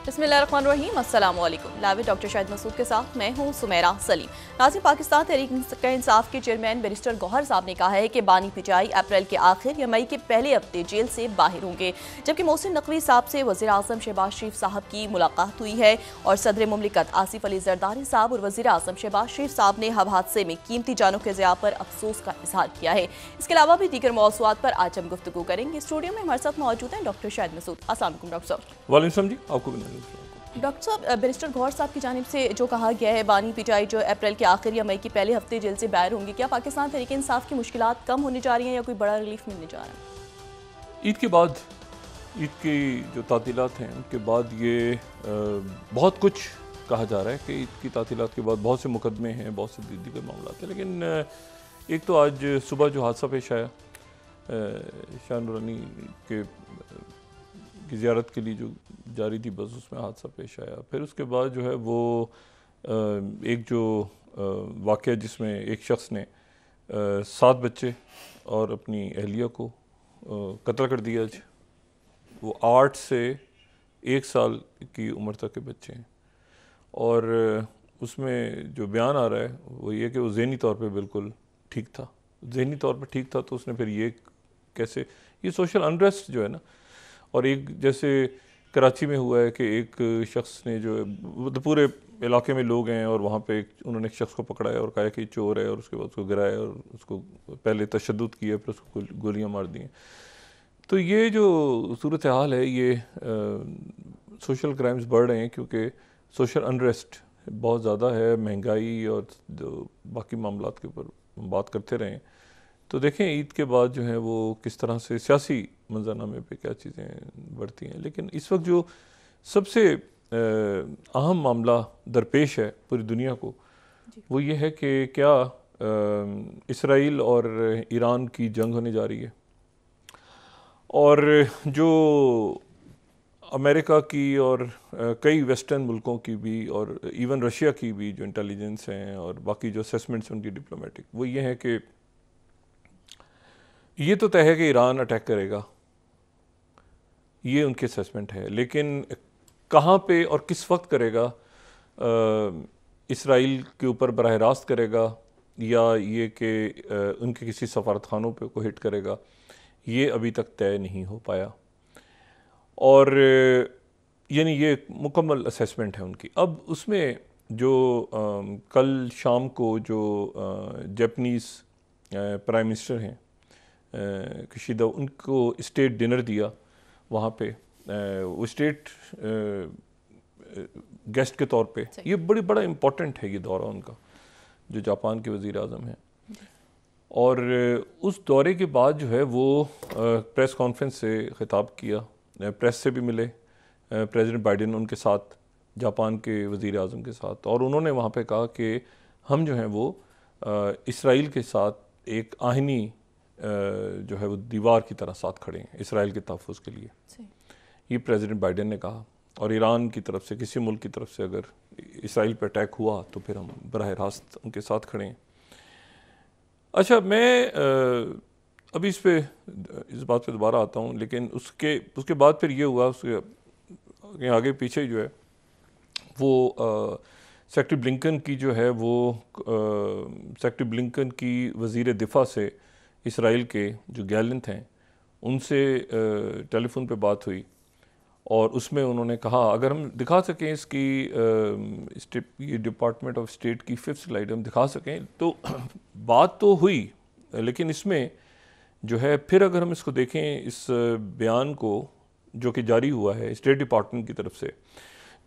बिस्मिल्लाहिर्रहमानिर्रहीम। अस्सलाम वालेकुम। लाइव डॉक्टर शाहिद मसूद के साथ मैं हूं सुमेरा सलीम। नाज़रीन, पाकिस्तान तहरीक इंसाफ के चेयरमैन बैरिस्टर गौहर साहब ने कहा है कि बानी पिचाई अप्रैल के आखिर या मई के पहले हफ्ते जेल से बाहर होंगे, जबकि मोहसिन नकवी साहब से वज़ीर आज़म शहबाज शरीफ साहब की मुलाकात हुई है और सदर मुमलिकत आसिफ अली जरदारी साहब और वज़ीर आज़म शहबाज शरीफ साहब ने हब हादसे में कीमती जानों के ज़िया पर अफसोस का इजहार किया है। इसके अलावा भी दीगर मौज़ूआत पर आज हम गुफ्तगू करेंगे। स्टूडियो में हमारे साथ मौजूद हैं डॉक्टर शाहिद मसूद। अस्सलाम वालेकुम डॉक्टर साहब। वालेकुम जी, आपको डॉक्टर साहब, बैरिस्टर गौहर साहब की जानिब से जो कहा गया है बानी पिटाई जो अप्रैल के आखिर या मई के पहले हफ्ते जेल से बाहर होंगी, क्या पाकिस्तान तहरीक इंसाफ की मुश्किलात कम होने जा रही हैं या कोई बड़ा रिलीफ मिलने जा रहा है? ईद के बाद, ईद की जो तातीलात हैं उनके बाद ये बहुत कुछ कहा जा रहा है कि ईद की तातीलात के बाद बहुत से मुकदमे हैं, बहुत से दीगर मामला हैं, लेकिन एक तो आज सुबह जो हादसा पेश आया शाह नूरानी की ज़ियारत के लिए जो जारी थी बस, उसमें हादसा पेश आया। फिर उसके बाद जो है वो एक जो वाक़या जिसमें एक शख्स ने 7 बच्चे और अपनी अहलिया को कत्ल कर दिया। वो 8 से 1 साल की उम्र तक के बच्चे हैं और उसमें जो बयान आ रहा है वो ये कि वो ज़हनी तौर पे बिल्कुल ठीक था। ज़हनी तौर पे ठीक था तो उसने फिर ये कैसे, ये सोशल अनरेस्ट जो है ना, और एक जैसे कराची में हुआ है कि एक शख्स ने जो है तो पूरे इलाके में लोग हैं और वहाँ पे उन्होंने एक शख्स को पकड़ा है और कहा कि चोर है और उसके बाद उसको गिराया और उसको पहले तशद्दुद किया, फिर उसको गोलियाँ मार दी। तो ये जो सूरत हाल है, ये सोशल क्राइम्स बढ़ रहे हैं क्योंकि सोशल अनरेस्ट बहुत ज़्यादा है, महंगाई और जो बाकी मामलात के ऊपर बात करते रहें। तो देखें ईद के बाद जो है वो किस तरह से सियासी मंजरनामे पे क्या चीज़ें बढ़ती हैं। लेकिन इस वक्त जो सबसे अहम मामला दरपेश है पूरी दुनिया को, वो ये है कि क्या इसराइल और ईरान की जंग होने जा रही है, और जो अमेरिका की और कई वेस्टर्न मुल्कों की भी और इवन रशिया की भी जो इंटेलिजेंस हैं और बाकी जो असेसमेंट्स उनकी डिप्लोमेटिक, वो ये है कि ये तो तय है कि ईरान अटैक करेगा, ये उनकी असेसमेंट है, लेकिन कहाँ पे और किस वक्त करेगा, इसराइल के ऊपर बराह रास्त करेगा या ये कि उनके किसी सफारतखानों पे को हिट करेगा, ये अभी तक तय नहीं हो पाया। और यानी ये मुकम्मल असेसमेंट है उनकी। अब उसमें जो कल शाम को जो जापानीज़ प्राइम मिनिस्टर हैं किशिदा, उनको स्टेट डिनर दिया वहाँ पे, वो स्टेट गेस्ट के तौर पे, ये बड़ा इम्पोर्टेंट है ये दौरा उनका, जो जापान के वज़ीर आज़म हैं। और उस दौरे के बाद जो है वो प्रेस कॉन्फ्रेंस से ख़िताब किया, प्रेस से भी मिले प्रेसिडेंट बाइडेन उनके साथ, जापान के वज़ीर आज़म के साथ, और उन्होंने वहाँ पे कहा कि हम जो हैं वो इसराइल के साथ एक आहिनी जो है वो दीवार की तरह साथ खड़े हैं इसराइल के तहफ़्फ़ुज़ के लिए। ये प्रेसिडेंट बाइडेन ने कहा। और ईरान की तरफ से, किसी मुल्क की तरफ से अगर इसराइल पर अटैक हुआ तो फिर हम बराह रास्त उनके साथ खड़े हैं। अच्छा, मैं अभी इस बात पे दोबारा आता हूँ, लेकिन उसके बाद फिर ये हुआ, उसके आगे पीछे जो है वो सेक्रेटरी ब्लिंकन की जो है वो सेक्रेटरी ब्लिंकन की वज़ीर दिफ़ा से इसराइल के जो गैलेंट हैं उनसे टेलीफोन पे बात हुई और उसमें उन्होंने कहा, अगर हम दिखा सकें इसकी ये डिपार्टमेंट ऑफ स्टेट की 5th स्लाइड हम दिखा सकें, तो बात तो हुई, लेकिन इसमें जो है फिर अगर हम इसको देखें, इस बयान को जो कि जारी हुआ है स्टेट डिपार्टमेंट की तरफ से,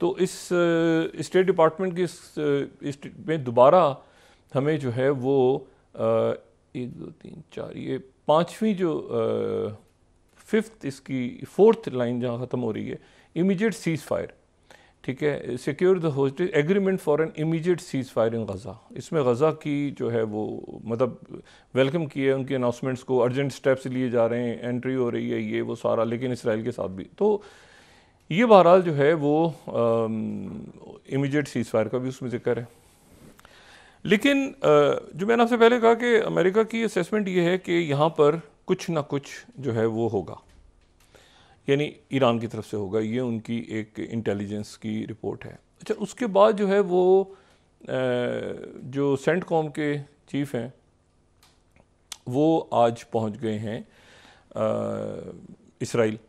तो इस स्टेट डिपार्टमेंट की में दोबारा हमें जो है वो 1 2 3 4 ये 5वीं जो 5th इसकी 4th लाइन जहाँ ख़त्म हो रही है, इमीडिएट सीज़ फायर, ठीक है, secure the hostage agreement for an immediate ceasefire in Gaza. इसमें गज़ा की जो है वो मतलब वेलकम किया है, उनकी अनाउंसमेंट्स को, अर्जेंट स्टेप्स लिए जा रहे हैं, एंट्री हो रही है, ये वो सारा, लेकिन इसराइल के साथ भी। तो ये बहरहाल जो है वो इमीडिएट सीज़ फायर का भी उसमें जिक्र है। लेकिन जो मैंने आपसे पहले कहा कि अमेरिका की असेसमेंट ये है कि यहाँ पर कुछ ना कुछ जो है वो होगा, यानी ईरान की तरफ से होगा, ये उनकी एक इंटेलिजेंस की रिपोर्ट है। अच्छा, उसके बाद जो है वो जो सेंटकॉम के चीफ हैं वो आज पहुंच गए हैं इसराइल,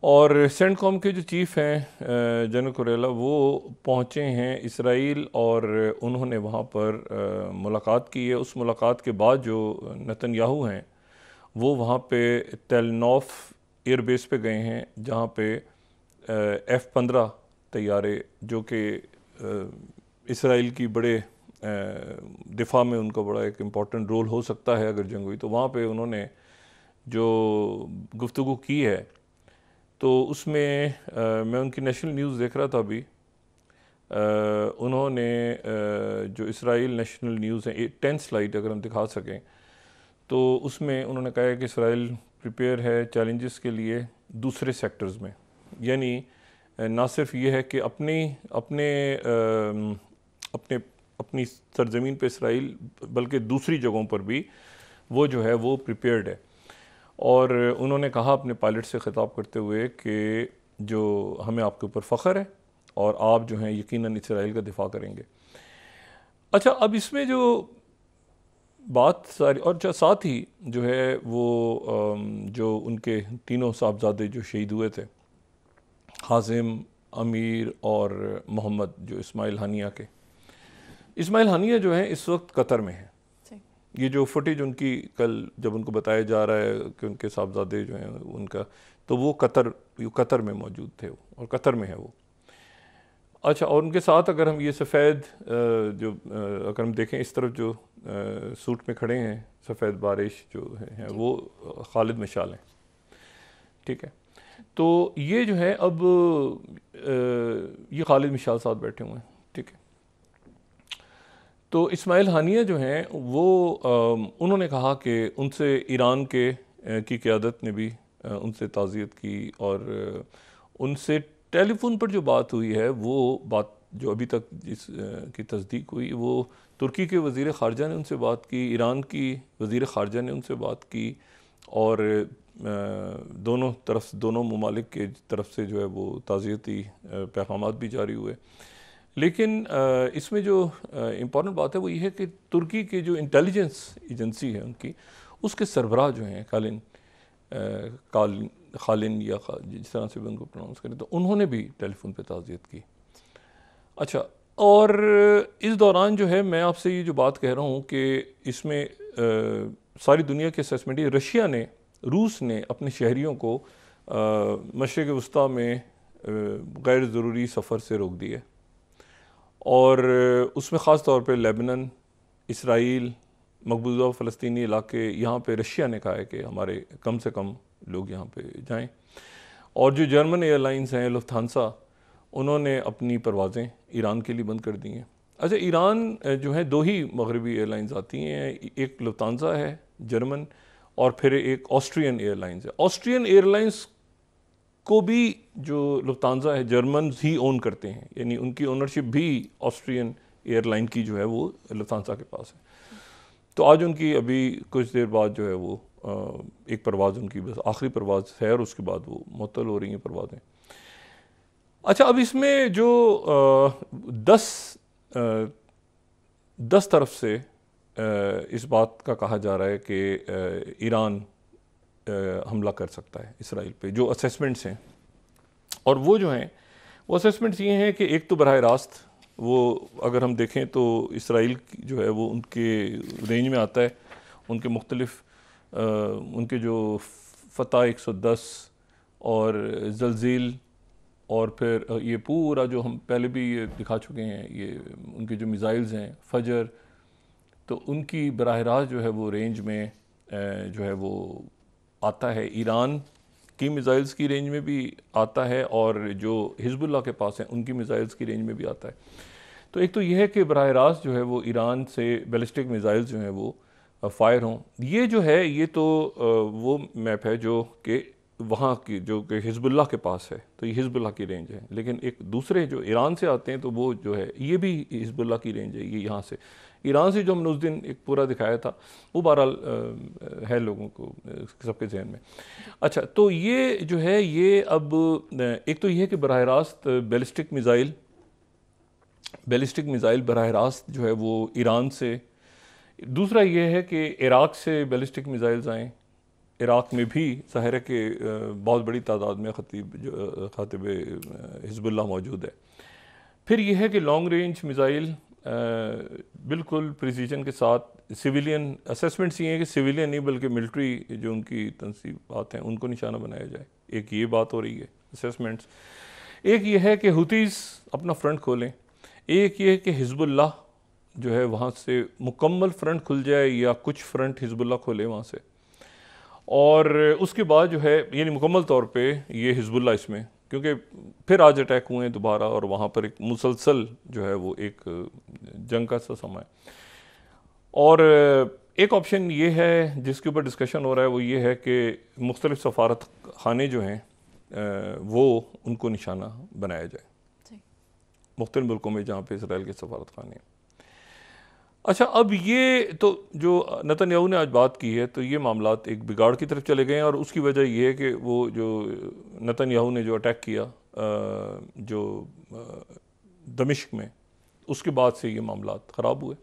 और सेंटकॉम के जो चीफ हैं जनरल कुरेला वो पहुंचे हैं इसराइल, और उन्होंने वहाँ पर मुलाकात की है। उस मुलाकात के बाद जो नेतन्याहू हैं वो वहाँ पे तेल-नोफ एयरबेस पे गए हैं, जहाँ पे F-15 तैयारे जो कि इसराइल की बड़े दिफा में उनका बड़ा एक इम्पॉर्टेंट रोल हो सकता है अगर जंग हुई, तो वहाँ पे उन्होंने जो गुफ्तगू की है तो उसमें मैं उनकी नेशनल न्यूज़ देख रहा था अभी, उन्होंने जो इसराइल नेशनल न्यूज़ है 10 स्लाइड अगर हम दिखा सकें तो उसमें उन्होंने कहा है कि इसराइल प्रिपेयर है चैलेंजेस के लिए दूसरे सेक्टर्स में, यानी ना सिर्फ ये है कि अपनी सरजमीन पे इसराइल, बल्कि दूसरी जगहों पर भी वो जो है वो प्रिपेयर्ड है। और उन्होंने कहा अपने पायलट से ख़िताब करते हुए कि जो हमें आपके ऊपर फ़ख्र है और आप जो हैं यकीनन इसराइल का दिफा करेंगे। अच्छा, अब इसमें जो बात सारी, और साथ ही जो है वो जो उनके तीनों साहबजादे जो शहीद हुए थे, हाजिम, अमीर और मोहम्मद, जो इस्माइल हानिया के, इस्माइल हानिया जो है इस वक्त कतर में है। ये जो फुटेज उनकी कल जब उनको बताया जा रहा है कि उनके साहबजादे जो हैं उनका, तो वो कतर में मौजूद थे और कतर में है वो। अच्छा, और उनके साथ अगर हम ये सफ़ेद जो अगर हम देखें इस तरफ जो सूट में खड़े हैं सफ़ेद बारिश जो हैं वो खालिद मिशाल हैं, ठीक है। तो ये जो है अब ये खालिद मिशाल साथ बैठे हुए हैं, ठीक है। तो इस्माइल हानिया जो हैं वो उन्होंने कहा कि उनसे ईरान की क़यादत ने भी उनसे ताज़ियत की, और उनसे टेलीफोन पर जो बात हुई है वो बात जो अभी तक जिस की तस्दीक हुई, वो तुर्की के वज़ीर ख़ारजा ने उनसे बात की, ईरान की वज़ीर ख़ारजा ने उनसे बात की, और दोनों ममालिक के तरफ से जो है वो ताज़ियती पैगामात भी जारी हुए। लेकिन इसमें जो इम्पॉर्टेंट बात है वो ये है कि तुर्की के जो इंटेलिजेंस एजेंसी है उनकी, उसके सरबराह जो हैं खालिन या जिस तरह से भी उनको प्रोनाउंस करें, तो उन्होंने भी टेलीफोन पे ताज़ियत की। अच्छा, और इस दौरान जो है मैं आपसे ये जो बात कह रहा हूँ कि इसमें सारी दुनिया के असेसमेंट, ये रूस ने अपने शहरियों को मशरिक़ वस्ता में गैर ज़रूरी सफ़र से रोक दिया, और उसमें ख़ास तौर पे लेबनान, इसराइल, मकबूजा फ़लस्तीनी इलाके, यहाँ पे रशिया ने कहा है कि हमारे कम से कम लोग यहाँ पे जाएं। और जो जर्मन एयरलाइंस हैं लुफ्थांसा, उन्होंने अपनी परवाज़ें ईरान के लिए बंद कर दी हैं। अच्छा, ईरान जो है 2 ही मगरबी एयरलाइंस आती हैं, एक लुफ्थांसा है जर्मन, और फिर एक ऑस्ट्रियन एयरलाइंस है। ऑस्ट्रियन एयरलाइंस को भी जो लुफ्थांसा है जर्मन ही ओन करते हैं, यानी उनकी ओनरशिप भी ऑस्ट्रियन एयरलाइन की जो है वो लुफ्थांसा के पास है। तो आज उनकी अभी कुछ देर बाद जो है वो एक परवाज़ उनकी बस आखिरी परवाज़ है, और उसके बाद वो मुअत्तल हो रही हैं परवाज़ें। अच्छा, अब इसमें जो 10 तरफ से इस बात का कहा जा रहा है कि ईरान हमला कर सकता है इसराइल पे, जो असेसमेंट्स हैं, और वो जो हैं वो असेसमेंट्स ये हैं कि एक तो बराह रास्त वो अगर हम देखें तो इसराइल जो है वो उनके रेंज में आता है, उनके मुख्तलिफ उनके जो फ़तह 110 और ज़लज़ील, और फिर ये पूरा जो हम पहले भी ये दिखा चुके हैं, ये उनके जो मिसाइल्स हैं फजर, तो उनकी बराह रास्त जो है वो रेंज में जो है वो आता है। ईरान की मिसाइल्स की रेंज में भी आता है, और जो हिज़्बुल्लाह के पास हैं उनकी मिसाइल्स की रेंज में भी आता है। तो एक तो यह है कि बराह रास्त जो है वो ईरान से बैलिस्टिक मिसाइल्स जो हैं वो फायर हों। ये जो है ये तो वो मैप है जो कि वहाँ की जो कि हिजबुल्लाह के पास है, तो ये हिजबुल्लाह की रेंज है। लेकिन एक दूसरे जो ईरान से आते हैं तो वो जो है ये भी हिजबुल्लाह की रेंज है। ये यहाँ से ईरान से जो हमने उस दिन एक पूरा दिखाया था वो बहरहाल है लोगों को सबके जहन में। अच्छा, तो ये जो है ये अब एक तो ये है कि बराह रास्त बैलिस्टिक मिज़ाइल बराह रास्त जो है वो ईरान से, दूसरा ये है कि इराक़ से बैलिस्टिक मिज़ाइल्स आएँ। इराक़ में भी ज़ाहिर है कि बहुत बड़ी तादाद में ख़ातिब हिज़्बुल्लाह मौजूद है। फिर यह है कि लॉन्ग रेंज मिज़ाइल बिल्कुल प्रिसीजन के साथ सिविलियन असेसमेंट्स ये हैं कि सिविलियन नहीं बल्कि मिलिट्री जो उनकी तनसीबात हैं उनको निशाना बनाया जाए। एक ये बात हो रही है असेसमेंट्स। एक ये है कि हुतीस अपना फ्रंट खोलें, एक ये है कि हिज़्बुल्लाह जो है वहाँ से मुकम्मल फ्रंट खुल जाए या कुछ फ्रंट हिज़्बुल्लाह खोले वहाँ से, और उसके बाद जो है यानी मुकम्मल तौर पे ये हिज़्बुल्लाह इसमें, क्योंकि फिर आज अटैक हुए हैं दोबारा और वहाँ पर एक मुसलसल जो है वो एक जंग का सा समय। और एक ऑप्शन ये है जिसके ऊपर डिस्कशन हो रहा है वो ये है कि मुख्तलिफ सफारत खाने जो हैं वो उनको निशाना बनाया जाए मुख्तलिफ मुल्कों में जहाँ पे इसराइल के सफारत खाने हैं। अच्छा, अब ये तो जो नेतन्याहू ने आज बात की है तो ये मामलात एक बिगाड़ की तरफ चले गए हैं, और उसकी वजह ये है कि वो जो नेतन्याहू ने जो अटैक किया जो दमिश्क में, उसके बाद से ये मामलात ख़राब हुए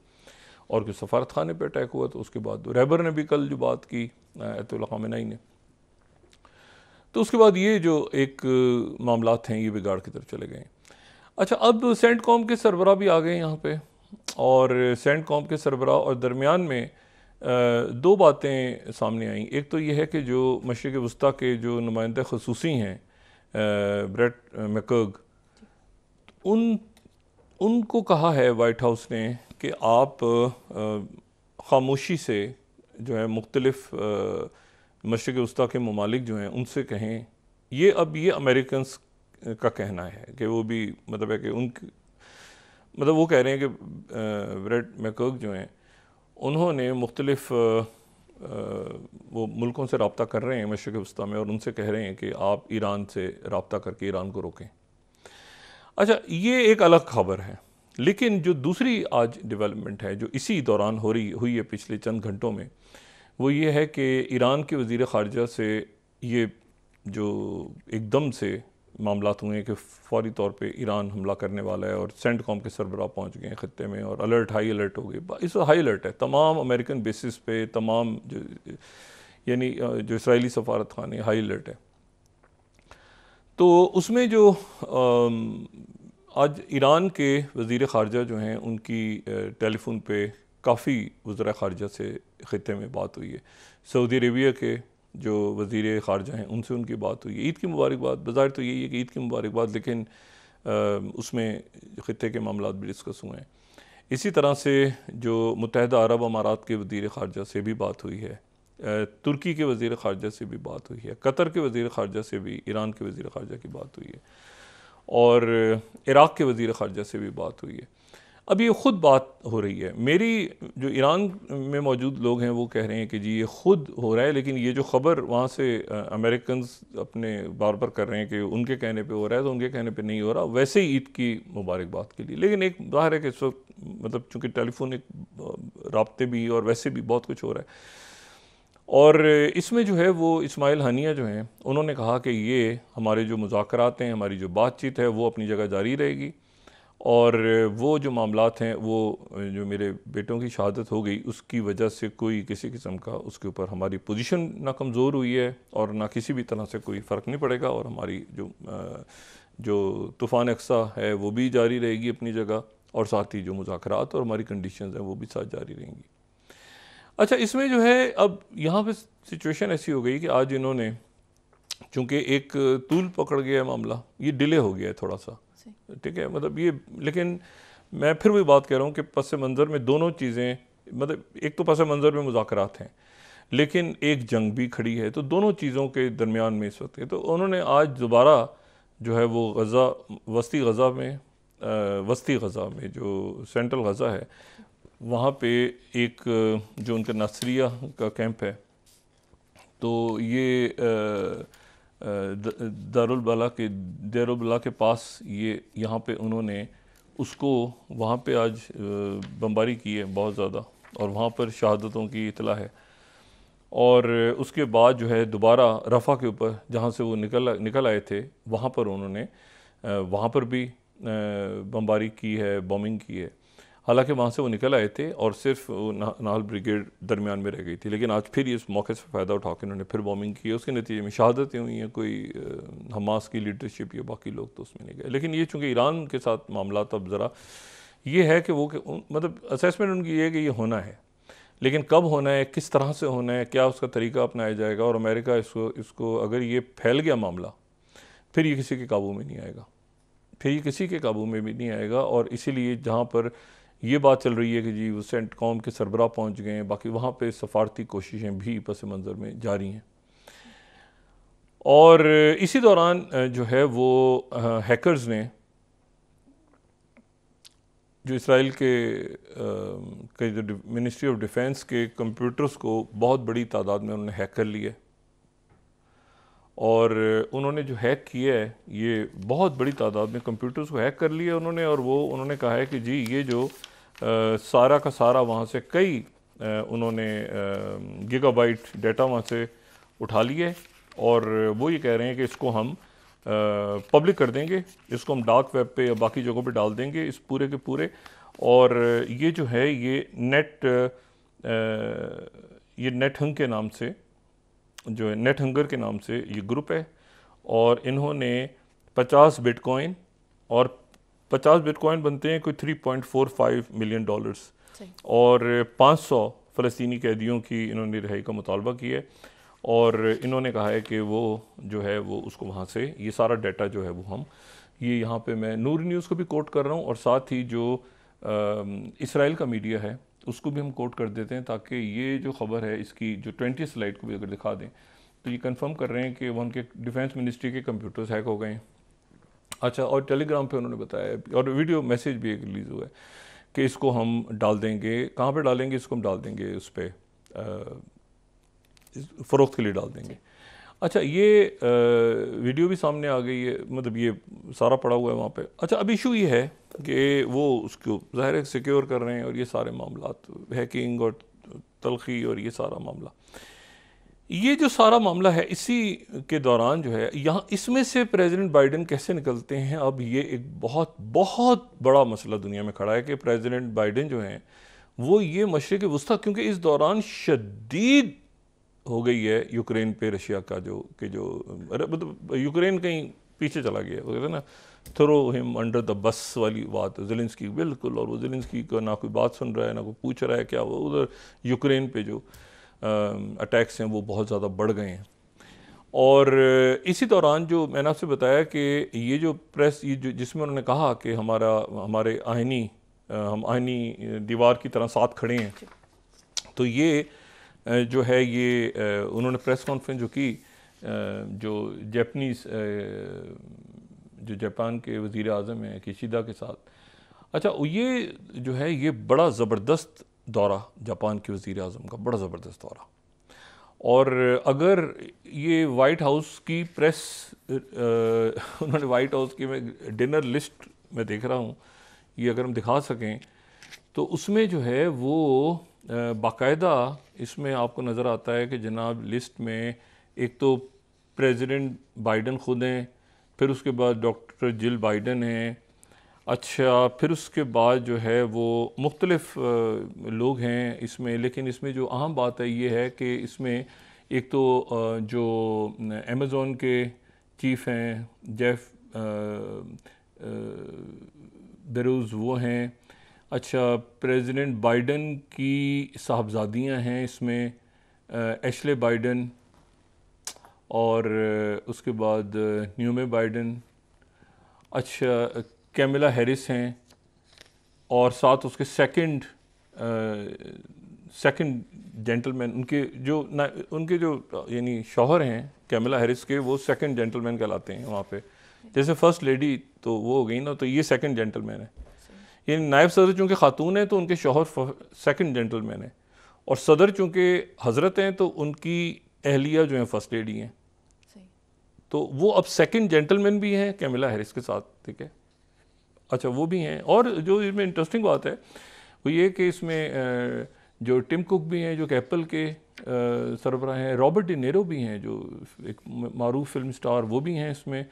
और कि सफारत खाने पर अटैक हुआ। तो उसके बाद रहबर ने भी कल जो बात की अयतुल्लाह ख़ामेनी ने, तो उसके बाद ये जो एक मामलात हैं ये बिगाड़ की तरफ चले गए हैं। अच्छा, अब सेंटकॉम के सरबराह भी आ गए यहाँ पे, और सेंटकॉम के सरबराह और दरमियान में दो बातें सामने आईं। एक तो ये है कि जो मशरिक़ वस्ता के जो नुमाइंदे ख़ुसूसी हैं ब्रेट मैकर्ग, उनको कहा है वाइट हाउस ने कि आप ख़ामोशी से जो है मुख्तलिफ़ मशरिक़ वस्ता के ममालिक जो हैं उनसे कहें। ये अब ये अमेरिकन्स का कहना है कि वो भी मतलब है कि मतलब वो कह रहे हैं कि ब्रेट मैकर्ग जो हैं उन्होंने मुख्तलिफ़ वो मुल्कों से रब्ता कर रहे हैं मशरिक़ वस्ता में, और उनसे कह रहे हैं कि आप ईरान से रब्ता करके ईरान को रोकें। अच्छा, ये एक अलग खबर है। लेकिन जो दूसरी आज डेवलपमेंट है जो इसी दौरान हुई है पिछले चंद घंटों में, वो ये है कि ईरान के वज़ीर ख़ारजा से ये जो एकदम से मामलात हुए हैं कि फ़ौरी तौर पे ईरान हमला करने वाला है, और सेंटकॉम के सरबराह पहुंच गए हैं ख़त्ते में, और हाई अलर्ट हो गए। इस हाई अलर्ट है तमाम अमेरिकन बेसिस पे, तमाम जो यानी जो इसराइली सफारत खाने हाई अलर्ट है। तो उसमें जो आज ईरान के वज़ीर ख़ारजा जो हैं उनकी टेलीफोन पे काफ़ी वज़ीर ख़ारजा से ख़त्ते में बात हुई है। सऊदी अरेबिया के जो वज़ीर ख़ारजा हैं उनसे उनकी बात हुई है। ईद की मुबारकबाद, बज़ाहिर तो यही है कि ईद की मुबारकबाद, लेकिन उसमें ख़त्ते के मामलात भी डिस्कस हुए हैं। इसी तरह से जो मुत्तहिदा अरब अमारात के वज़ीर ख़ारजा से भी बात हुई है, तुर्की के वज़ीर ख़ारजा से भी बात हुई है, कतर के वज़ीर ख़ारजा से भी, ईरान के वज़ीर ख़ारजा की बात हुई है, और इराक़ के वज़ीर ख़ारजा से भी बात हुई है। अब ये ख़ुद बात हो रही है। मेरी जो ईरान में मौजूद लोग हैं वो कह रहे हैं कि जी ये ख़ुद हो रहा है, लेकिन ये जो ख़बर वहाँ से अमेरिकन्स अपने बार बार कर रहे हैं कि उनके कहने पे हो रहा है, तो उनके कहने पे नहीं हो रहा। वैसे ही ईद की मुबारकबाद के लिए, लेकिन एक ज़ाहिर है कि इस वक्त मतलब चूँकि टेलीफोनिक राब्ते भी और वैसे भी बहुत कुछ हो रहा है। और इसमें जो है वो इस्माइल हानिया जो हैं उन्होंने कहा कि ये हमारे जो मुज़ाकरात हैं, हमारी जो बातचीत है वो अपनी जगह जारी रहेगी, और वो जो मामलात हैं वो जो मेरे बेटों की शहादत हो गई उसकी वजह से कोई किसी किस्म का उसके ऊपर हमारी पोजीशन ना कमज़ोर हुई है और ना किसी भी तरह से कोई फ़र्क नहीं पड़ेगा, और हमारी जो तूफ़ान अक्सा है वो भी जारी रहेगी अपनी जगह, और साथ ही जो मुज़ाकरात और हमारी कंडीशंस हैं वो भी साथ जारी रहेंगी। अच्छा, इसमें जो है अब यहाँ पे सिचुएशन ऐसी हो गई कि आज इन्होंने चूँकि एक तूल पकड़ गया मामला, ये डिले हो गया है थोड़ा सा, ठीक है, मतलब ये, लेकिन मैं फिर वही बात कह रहा हूँ कि पस मंज़र में दोनों चीज़ें, मतलब एक तो पस मंज़र में मुज़ाकरात हैं लेकिन एक जंग भी खड़ी है, तो दोनों चीज़ों के दरमियान में इस वक्त है। तो उन्होंने आज दोबारा जो है वो वस्ती गज़ा में जो सेंट्रल गज़ा है वहाँ पे एक जो उनका नासरिया का कैंप है, तो ये दारुल बला के पास ये यहाँ पे उन्होंने उसको वहाँ पे आज बमबारी की है बहुत ज़्यादा, और वहाँ पर शहादतों की इतला है। और उसके बाद जो है दोबारा रफ़ा के ऊपर जहाँ से वो निकल आए थे वहाँ पर उन्होंने वहाँ पर भी बमबारी की है, बॉम्बिंग की है। हालांकि वहाँ से वो निकल आए थे और सिर्फ नाहल ब्रिगेड दरमियान में रह गई थी, लेकिन आज फिर इस मौके से फ़ायदा उठा के उन्होंने फिर बॉम्बिंग की है। उसके नतीजे में शहादतें हुई हैं, कोई हमास की लीडरशिप या बाकी लोग तो उसमें नहीं गए। लेकिन ये चूँकि ईरान के साथ मामला अब ज़रा ये है कि वो मतलब असेसमेंट उनकी ये है कि ये होना है, लेकिन कब होना है, किस तरह से होना है, क्या उसका तरीका अपनाया जाएगा। और अमेरिका इसको अगर ये फैल गया मामला, फिर ये किसी के काबू में नहीं आएगा, फिर ये किसी के काबू में भी नहीं आएगा। और इसीलिए जहाँ पर ये बात चल रही है कि जी वो सेंटकॉम के सरबराह पहुँच गए हैं, बाकी वहाँ पे सफारती कोशिशें भी पस मंज़र में जारी हैं। और इसी दौरान जो है वो हैकर्स ने जो इसराइल के जो मिनिस्ट्री ऑफ डिफेंस के कंप्यूटर्स को बहुत बड़ी तादाद में उन्होंने हैक कर लिया, और उन्होंने जो हैक किया है ये बहुत बड़ी तादाद में कंप्यूटर्स को हैक कर लिया उन्होंने। और वो उन्होंने कहा है कि जी ये जो सारा का सारा वहाँ से कई उन्होंने गीगाबाइट डाटा वहाँ से उठा लिए, और वो ये कह रहे हैं कि इसको हम पब्लिक कर देंगे, इसको हम डार्क वेब पे या बाकी जगहों पे डाल देंगे इस पूरे के पूरे। और ये जो है ये नेट हंग के नाम से, जो है नेट हंगर के नाम से ये ग्रुप है, और इन्होंने 50 बिटकॉइन, और 50 बिटकॉइन बनते हैं कोई $3.45 मिलियन, और 500 फ़लस्तीनी कैदियों की इन्होंने रिहाई का मुतालबा किया है। और इन्होंने कहा है कि वो जो है वो उसको वहाँ से ये सारा डाटा जो है वो हम ये यहाँ पे मैं नूर न्यूज़ को भी कोट कर रहा हूँ, और साथ ही जो इसराइल का मीडिया है उसको भी हम कोट कर देते हैं, ताकि ये जो ख़बर है इसकी जो 20 स्लाइड को भी अगर दिखा दें तो ये कंफर्म कर रहे हैं कि वहाँ के डिफेंस मिनिस्ट्री के कंप्यूटर्स हैक हो गए हैं। अच्छा, और टेलीग्राम पे उन्होंने बताया, और वीडियो मैसेज भी एक रिलीज़ हुआ है कि इसको हम डाल देंगे, कहाँ पे डालेंगे, इसको हम डाल देंगे उस पर फ़रोख्त के लिए डाल देंगे। अच्छा, ये वीडियो भी सामने आ गई है, मतलब ये सारा पड़ा हुआ है वहाँ पे। अच्छा, अब इशू ये है कि वो उसको ज़ाहिर है सिक्योर कर रहे हैं, और ये सारे मामला हैकिंग और तलखी और ये सारा मामला, ये जो सारा मामला है इसी के दौरान जो है यहाँ इसमें से प्रेसिडेंट बाइडेन कैसे निकलते हैं। अब ये एक बहुत बहुत बड़ा मसला दुनिया में खड़ा है कि प्रेसिडेंट बाइडेन जो हैं वो ये मशरिक़ वुस्ता, क्योंकि इस दौरान शदीद हो गई है यूक्रेन पे रशिया का जो मतलब यूक्रेन कहीं पीछे चला गया, वो कहते हैं ना throw him under the bus वाली बात ज़ेलेंस्की, बिल्कुल। और वो ज़ेलेंस्की को ना कोई बात सुन रहा है, ना कोई पूछ रहा है क्या, वो उधर यूक्रेन पे जो अटैक्स हैं वो बहुत ज़्यादा बढ़ गए हैं। और इसी दौरान जो मैंने आपसे बताया कि ये जो प्रेस, ये जो जिसमें उन्होंने कहा कि हमारे हम आइनी दीवार की तरह साथ खड़े हैं, तो ये जो है ये उन्होंने प्रेस कॉन्फ्रेंस जो की जो जापान के वज़ीर आज़म हैं किशिदा के साथ। अच्छा, ये जो है ये बड़ा ज़बरदस्त दौरा जापान के वज़ीर आज़म का, बड़ा ज़बरदस्त दौरा। और अगर ये वाइट हाउस की प्रेस उन्होंने वाइट हाउस की मैं डिनर लिस्ट में देख रहा हूँ, ये अगर हम दिखा सकें तो उसमें जो है वो बाकायदा इसमें आपको नज़र आता है कि जनाब लिस्ट में एक तो प्रेसिडेंट बाइडेन ख़ुद हैं, फिर उसके बाद डॉक्टर जिल बाइडेन हैं, अच्छा फिर उसके बाद जो है वो मुख्तलिफ लोग हैं इसमें। लेकिन इसमें जो अहम बात है ये है कि इसमें एक तो जो अमेज़ॉन के चीफ़ हैं जेफ बेरोज़ वो हैं। अच्छा, प्रेसिडेंट बाइडेन की साहबजादियाँ हैं इसमें, एशले बाइडेन, और उसके बाद न्यूमे बाइडेन, अच्छा कैमिला हैरिस हैं, और साथ उसके सेकंड जेंटलमैन उनके जो यानी शौहर हैं कैमिला हैरिस के, वो सेकंड जेंटलमैन कहलाते हैं वहाँ पे। जैसे फर्स्ट लेडी तो वो हो गई ना, तो ये सेकंड जेंटलमैन है। ये नायब सदर चूँकि ख़ातून है तो उनके शौहर सेकंड जेंटलमैन है, और सदर चूँकि हज़रत हैं तो उनकी अहलिया जो हैं फर्स्ट लेडी हैं। तो वो अब सेकंड जेंटलमैन भी हैं कैमिला हैरिस के साथ, ठीक है। अच्छा, वो भी हैं। और जो इसमें इंटरेस्टिंग बात है वो ये कि इसमें जो टिम कुक भी हैं, जो एप्पल के सरबराह हैं, रॉबर्ट डी नीरो भी हैं जो एक मारूफ फिल्म स्टार, वो भी हैं इसमें।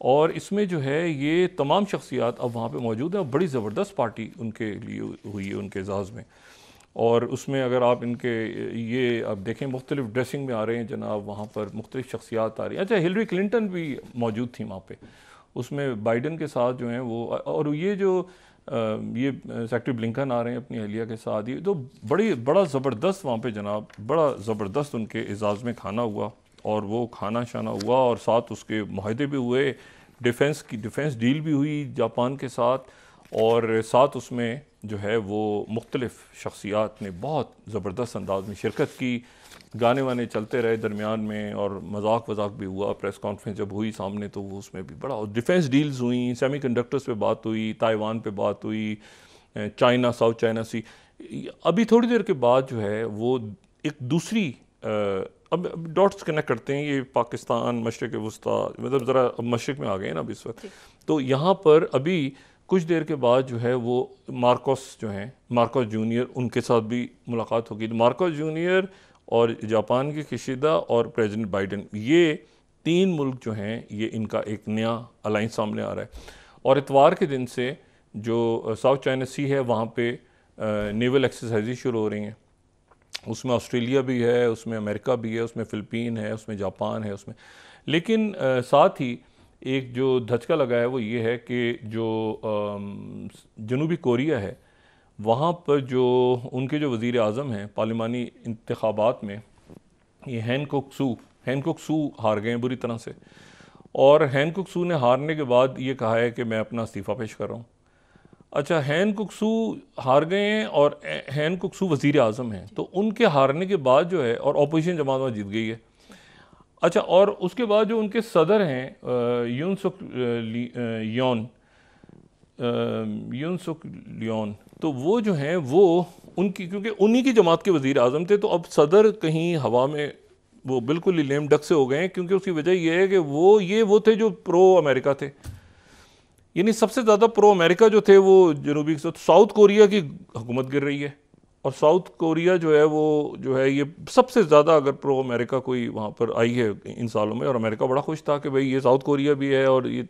और इसमें जो है ये तमाम शख्सियात अब वहाँ पे मौजूद हैं। बड़ी ज़बरदस्त पार्टी उनके लिए हुई है उनके एजाज़ में। और उसमें अगर आप इनके ये अब देखें, मुख्तलिफ ड्रेसिंग में आ रहे हैं जनाब, वहाँ पर मुख्तलिफ शख्सियात आ रही हैं। अच्छा, हिलरी क्लिंटन भी मौजूद थी वहाँ पे, उसमें बाइडन के साथ जो हैं वो, और ये जो ये सेक्रेटरी ब्लिंकन आ रहे हैं अपनी अहलिया के साथ, ये तो बड़ा ज़बरदस्त वहाँ पे जनाब, बड़ा ज़बरदस्त उनके एजाज़ में खाना हुआ, और वो खाना शाना हुआ, और साथ उसके मुआहदे भी हुए, डिफेंस डील भी हुई जापान के साथ, और साथ उसमें जो है वो मुख्तलिफ शख्सियात ने बहुत ज़बरदस्त अंदाज में शिरकत की, गाने वाने चलते रहे दरमियान में, और मजाक वजाक भी हुआ। प्रेस कॉन्फ्रेंस जब हुई सामने तो वो उसमें भी बड़ा, और डिफेंस डील्स हुई, सेमीकंडक्टर्स पे बात हुई, ताइवान पे बात हुई, चाइना, साउथ चाइना सी। अभी थोड़ी देर के बाद जो है वो एक दूसरी अब डॉट्स कनेक्ट करते हैं, ये पाकिस्तान, मशरिक़ वस्ता, मतलब ज़रा अब मशरिक़ में आ गए ना अब इस वक्त, तो यहाँ पर अभी कुछ देर के बाद जो है वो मार्कोस जो हैं, मार्कोस जूनियर, उनके साथ भी मुलाकात होगी। तो मार्कोस जूनियर और जापान की किशिदा और प्रेसिडेंट बाइडन, ये 3 मुल्क जो हैं, ये इनका एक नया अलाइंस सामने आ रहा है। और इतवार के दिन से जो साउथ चाइना सी है वहाँ पे नेवल एक्सरसाइज शुरू हो रही हैं। उसमें ऑस्ट्रेलिया भी है, उसमें अमेरिका भी है, उसमें फ़िलिपीन है, उसमें जापान है उसमें। लेकिन साथ ही एक जो धचका लगा है वो ये है कि जो जनूबी कोरिया है, वहाँ पर जो उनके जो वज़ीर आज़म हैं पार्लिमानी इंतखाबात में, ये हैन कुक सू हार गए हैं बुरी तरह से। और हैन कुक सू ने हारने के बाद ये कहा है कि मैं अपना इस्तीफ़ा पेश कर रहा हूँ। अच्छा, हैन कुक सू हार गए हैं और हैन कुक सू वज़ीर आज़म हैं, तो उनके हारने के बाद जो है, और अपोजिशन जमात वहाँ जीत गई है। अच्छा, और उसके बाद जो उनके सदर हैं यून सुक लियोन, तो वो जो हैं वो उनकी, क्योंकि उन्हीं की जमात के वज़ीर आज़म थे, तो अब सदर कहीं हवा में वो बिल्कुल ही लेम डक से हो गए हैं। क्योंकि उसकी वजह ये है कि वो थे जो प्रो अमेरिका थे, यानी सबसे ज़्यादा प्रो अमेरिका जो थे वो जनूबी। साउथ कोरिया की हुकूमत गिर रही है, और साउथ कोरिया जो है वो जो है ये सबसे ज़्यादा अगर प्रो अमेरिका कोई वहाँ पर आई है इन सालों में। और अमेरिका बड़ा खुश था कि भाई ये साउथ कोरिया भी है, और ये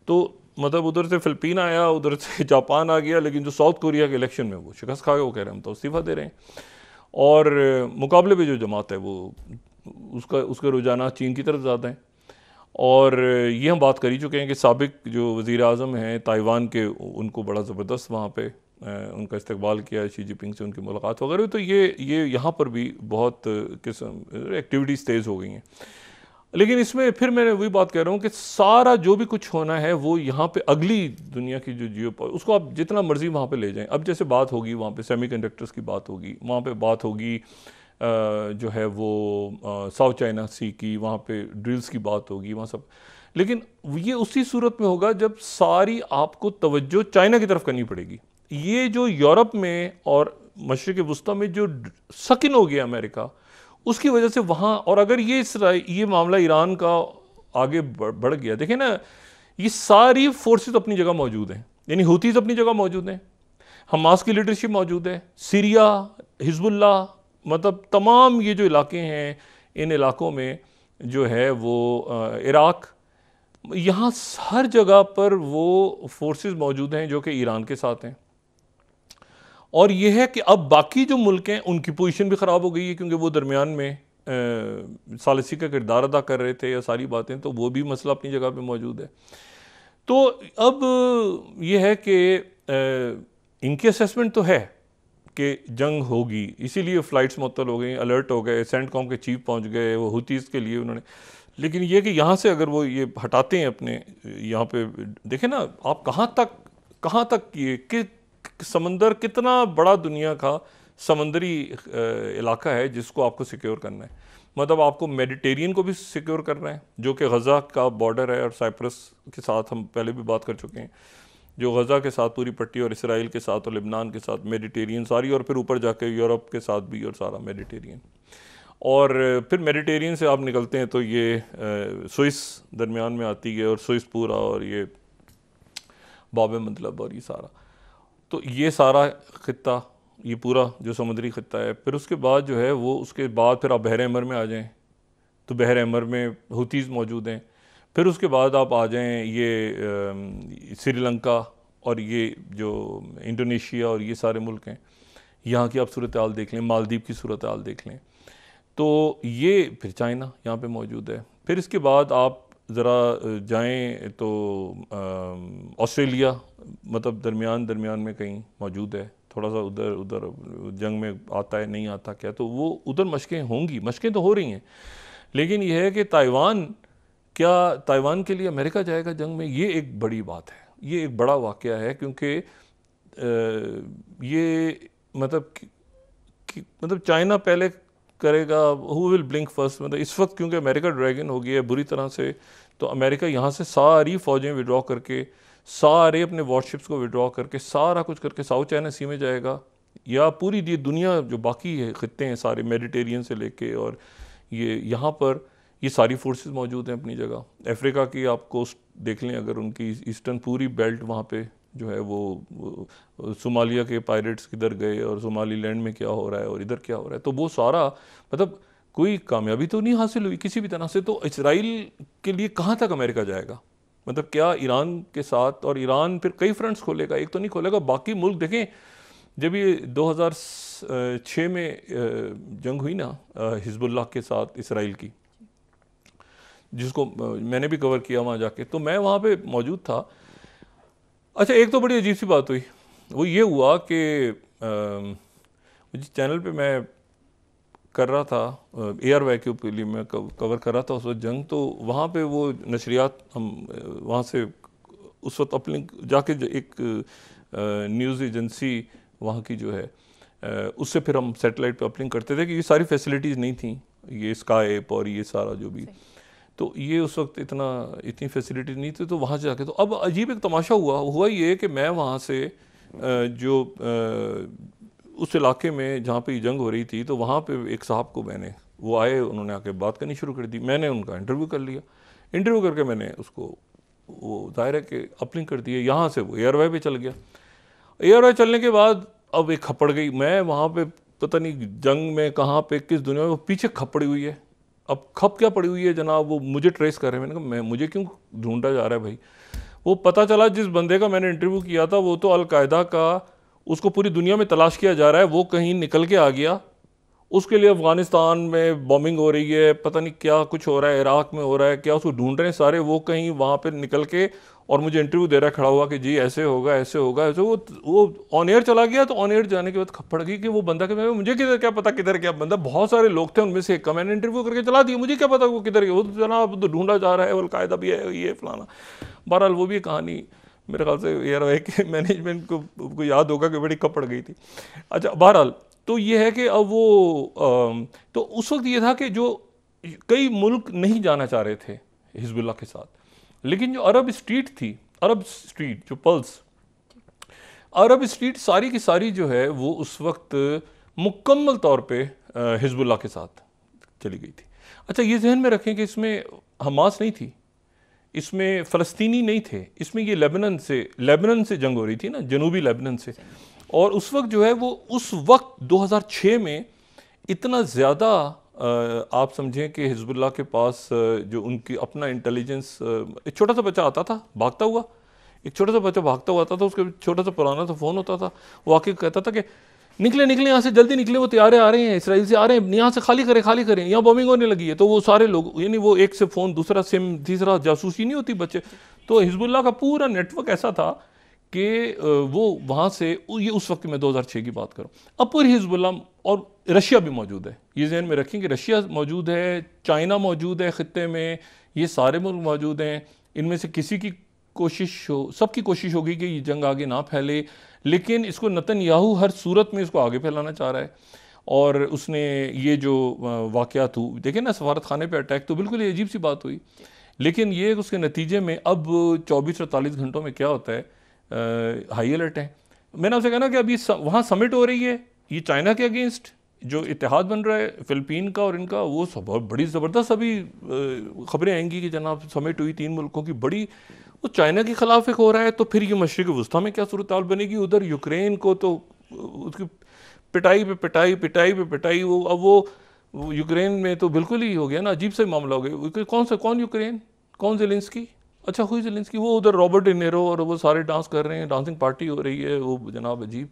तो मतलब उधर से फ़िलिपीन आया, उधर से जापान आ गया, लेकिन जो साउथ कोरिया के इलेक्शन में वो शिकस्त खा गए, वो कह रहे हैं हम तो इस्तीफ़ा दे रहे हैं। और मुकाबले में जो जमात है वो उसका रुझाना चीन की तरफ ज़्यादा है। और ये हम बात कर ही चुके हैं कि साबिक जो वज़ीर आज़म हैं ताइवान के, उनको बड़ा ज़बरदस्त वहाँ पे उनका इस्तकबाल किया, शी जिनपिंग से उनकी मुलाकात वगैरह। तो ये यहाँ पर भी बहुत किस्म एक्टिविटीज़ तेज़ हो गई हैं। लेकिन इसमें फिर मैं वही बात कह रहा हूँ कि सारा जो भी कुछ होना है वो यहाँ पे अगली दुनिया की जो उसको आप जितना मर्जी वहाँ पे ले जाएं। अब जैसे बात होगी वहाँ पे सेमीकंडक्टर्स की बात होगी, वहाँ पे बात होगी जो है वो साउथ चाइना सी की, वहाँ पे ड्रिल्स की बात होगी, वहाँ सब। लेकिन ये उसी सूरत में होगा जब सारी आपको तवज्जो चाइना की तरफ करनी पड़ेगी। ये जो यूरोप में और मशरिक़ वस्ता में जो सकिन हो गया अमेरिका, उसकी वजह से वहाँ, और अगर ये मामला ईरान का आगे बढ़ गया, देखें ना, ये सारी फोर्सेस अपनी जगह मौजूद हैं, यानी हुतीज़ अपनी जगह मौजूद हैं, हमास की लीडरशिप मौजूद है, सीरिया, हिजबुल्ला, मतलब तमाम ये जो इलाके हैं, इन इलाकों में जो है वो इराक, यहाँ हर जगह पर वो फोर्सेस मौजूद हैं जो कि ईरान के साथ हैं। और ये है कि अब बाकी जो मुल्क हैं उनकी पोजीशन भी ख़राब हो गई है, क्योंकि वो दरमियान में सालिसी का किरदार अदा कर रहे थे या सारी बातें, तो वो भी मसला अपनी जगह पे मौजूद है। तो अब ये है कि इनकी असेसमेंट तो है कि जंग होगी, इसीलिए फ़्लाइट्स मुअत्तल हो गई, अलर्ट हो गए, सेंटकॉम के चीफ पहुंच गए, वो हुतीज़ के लिए उन्होंने। लेकिन ये कि यहाँ से अगर वो ये हटाते हैं अपने, यहाँ पे देखें ना आप कहाँ तक ये कि समंदर कितना बड़ा दुनिया का समंदरी इलाका है जिसको आपको सिक्योर करना है। मतलब आपको मेडिटेरियन को भी सिक्योर करना है, जो कि गज़ा का बॉर्डर है, और साइप्रस के साथ हम पहले भी बात कर चुके हैं, जो गज़ा के साथ पूरी पट्टी, और इसराइल के साथ, और लेबनान के साथ, मेडिटेरियन सारी, और फिर ऊपर जाके यूरोप के साथ भी, और सारा मेडिटेरियन। और फिर मेडिटेरियन से आप निकलते हैं तो ये स्विस दरमियान में आती है, और स्विस पूरा, और ये बाब मतलब, और ये सारा, तो ये सारा ख़ित्ता, ये पूरा जो समुद्री ख़ित्ता है। फिर उसके बाद जो है वो, उसके बाद फिर आप बहर अहमर में आ जाएं तो बहर अहमर में हुतीज़ मौजूद हैं। फिर उसके बाद आप आ जाएं ये श्रीलंका और ये जो इंडोनेशिया और ये सारे मुल्क हैं, यहाँ की आप सूरत हाल देख लें, मालदीव की सूरत हाल देख लें, तो ये फिर चाइना यहाँ पे मौजूद है। फिर इसके बाद आप ज़रा जाएं तो ऑस्ट्रेलिया, मतलब दरमियान में कहीं मौजूद है, थोड़ा सा उधर जंग में आता है नहीं आता क्या, तो वो उधर मशकें होंगी, मशकें तो हो रही हैं। लेकिन यह है कि ताइवान, क्या ताइवान के लिए अमेरिका जाएगा जंग में, ये एक बड़ी बात है, ये एक बड़ा वाक़या है, क्योंकि ये मतलब चाइना पहले करेगा, हु विल ब्लिंक फर्स्ट, मतलब इस वक्त क्योंकि अमेरिका ड्रैगन हो गया है बुरी तरह से, तो अमेरिका यहाँ से सारी फ़ौजें विड्रॉ करके, सारे अपने वॉरशिप्स को विड्रॉ करके, सारा कुछ करके साउथ चाइना सी में जाएगा, या पूरी ये दुनिया जो बाकी है ख़ित्ते हैं सारे मेडिटेरियन से लेके, और ये यहाँ पर ये सारी फोर्सेस मौजूद हैं अपनी जगह। अफ्रीका की आप कोस्ट देख लें, अगर उनकी ईस्टर्न पूरी बेल्ट वहाँ पे जो है वो सोमालिया के पायरेट्स किधर गए और सोमाली लैंड में क्या हो रहा है और इधर क्या हो रहा है, तो वो सारा मतलब कोई कामयाबी तो नहीं हासिल हुई किसी भी तरह से। तो इसराइल के लिए कहाँ तक अमेरिका जाएगा, मतलब क्या ईरान के साथ, और ईरान फिर कई फ्रंट्स खोलेगा, एक तो नहीं खोलेगा, बाकी मुल्क देखें। जब ये 2006 में जंग हुई ना हिजबुल्लाह के साथ इसराइल की, जिसको मैंने भी कवर किया वहाँ जाके, तो मैं वहाँ पे मौजूद था। अच्छा, एक तो बड़ी अजीब सी बात हुई, वो ये हुआ कि जिस चैनल पे मैं कर रहा था ARY के लिए मैं कवर कर रहा था उस वक्त जंग, तो वहाँ पे वो नशरियात हम वहाँ से उस वक्त अपलिंक जाके एक न्यूज़ एजेंसी वहाँ की जो है उससे फिर हम सैटेलाइट पे अपलिंक करते थे कि ये सारी फैसिलिटीज़ नहीं थी, ये स्काई ऐप और ये सारा जो भी, तो ये उस वक्त इतनी फैसिलिटीज़ नहीं थी। तो वहाँ से जाके, तो अब अजीब एक तमाशा हुआ ये कि मैं वहाँ से जो उस इलाके में जहाँ पे जंग हो रही थी, तो वहाँ पे एक साहब को मैंने, वो आए, उन्होंने आके बात करनी शुरू कर दी, मैंने उनका इंटरव्यू कर लिया। इंटरव्यू करके मैंने उसको वो दायरे के अपलिंक कर दिए, यहाँ से वो ARY पे चल गया। ARY चलने के बाद अब एक खपड़ गई, मैं वहाँ पे पता नहीं जंग में कहाँ पे किस दुनिया में, वो पीछे खपड़ी हुई है। अब खप क्या पड़ी हुई है जनाब, वो मुझे ट्रेस कर रहे हैं। मैंने कहा मुझे क्यों ढूंढा जा रहा है भाई। वो पता चला जिस बंदे का मैंने इंटरव्यू किया था वो तो अलकायदा का, उसको पूरी दुनिया में तलाश किया जा रहा है, वो कहीं निकल के आ गया, उसके लिए अफ़गानिस्तान में बॉम्बिंग हो रही है, पता नहीं क्या कुछ हो रहा है, इराक में हो रहा है क्या, उसको ढूंढ रहे हैं सारे, वो कहीं वहाँ पे निकल के और मुझे इंटरव्यू दे रहा है खड़ा हुआ कि जी ऐसे होगा ऐसे होगा ऐसे। वो ऑन एयर चला गया, तो ऑन एयर जाने के बाद खपड़ गई कि वो बंदा के, मुझे किधर क्या पता किधर क्या बंदा, बहुत सारे लोग थे उनमें से एक का मैंने इंटरव्यू करके चला दिया, मुझे क्या पता वो किधर गया, वो तो जनाब तो ढूंढा जा रहा है, अलकायदा भी है, ये फलाना। बहरहाल वो भी कहानी मेरे ख्याल से ARY के मैनेजमेंट को याद होगा कि बड़ी कपड़ गई थी। अच्छा, बहरहाल तो ये है कि अब वो तो उस वक्त ये था कि जो कई मुल्क नहीं जाना चाह रहे थे हिजबुल्लाह के साथ, लेकिन जो अरब स्ट्रीट थी, अरब स्ट्रीट जो पल्स अरब स्ट्रीट सारी की सारी जो है वो उस वक्त मुकम्मल तौर पे हिजबुल्लाह के साथ चली गई थी। अच्छा, ये जहन में रखें कि इसमें हमास नहीं थी, इसमें फ़लस्तीनी नहीं थे, इसमें ये लेबनान से जंग हो रही थी ना, जनूबी लेबनान से। और उस वक्त जो है वो उस वक्त 2006 में इतना ज़्यादा आप समझें कि हिजबुल्लाह के पास जो उनकी अपना इंटेलिजेंस, एक छोटा सा बच्चा आता था भागता हुआ, एक छोटा सा बच्चा भागता हुआ आता था, उसके छोटा सा पुराना सा फ़ोन होता था, वो आके कहता था कि निकले यहाँ से, जल्दी निकले, वो तैयारे आ रहे हैं, इसराइल से आ रहे हैं, यहाँ से खाली करें, यहाँ बॉम्बिंग होने लगी है। तो वो सारे लोग, यानी वो एक से फ़ोन दूसरा सिम तीसरा, जासूसी नहीं होती बच्चे, तो हिजबुल्लाह का पूरा नेटवर्क ऐसा था कि वो वहाँ से, ये उस वक्त में 2006 की बात करूँ, अब पूरी हिजबुल्लाह, और रशिया भी मौजूद है, ये जहन में रखें कि रशिया मौजूद है, चाइना मौजूद है ख़ित्ते में, ये सारे मुल्क मौजूद हैं। इनमें से किसी की कोशिश हो, सबकी कोशिश होगी कि ये जंग आगे ना फैले, लेकिन इसको नेतन्याहू हर सूरत में इसको आगे फैलाना चाह रहा है। और उसने ये जो वाक़यात हुए, देखें ना, सफारत खाने पे अटैक, तो बिल्कुल अजीब सी बात हुई, लेकिन ये उसके नतीजे में अब 24-48 घंटों में क्या होता है, हाई अलर्ट है। मैंने आपसे कहा ना कि अभी वहाँ समिट हो रही है, ये चाइना के अगेंस्ट, जो इत्तेहाद बन रहा है फ़िलिपीन का और इनका, वो सब बहुत बड़ी ज़बरदस्त अभी ख़बरें आएंगी कि जनाब समिट हुई 3 मुल्कों की बड़ी, वो चाइना के ख़िलाफ़ एक हो रहा है, तो फिर ये मशरिक़ वस्ता में क्या सूरत हाल बनेगी। उधर यूक्रेन को तो उसकी पिटाई पे पिटाई, पिटाई पे पिटाई, वो अब वो यूक्रेन में तो बिल्कुल ही हो गया ना, अजीब सा मामला हो गया। कौन यूक्रेन, कौन ज़ेलेंस्की, अच्छा हुई ज़ेलेंस्की, वो उधर रॉबर्ट डी नीरो और वो सारे डांस कर रहे हैं, डांसिंग पार्टी हो रही है, वो जनाब अजीब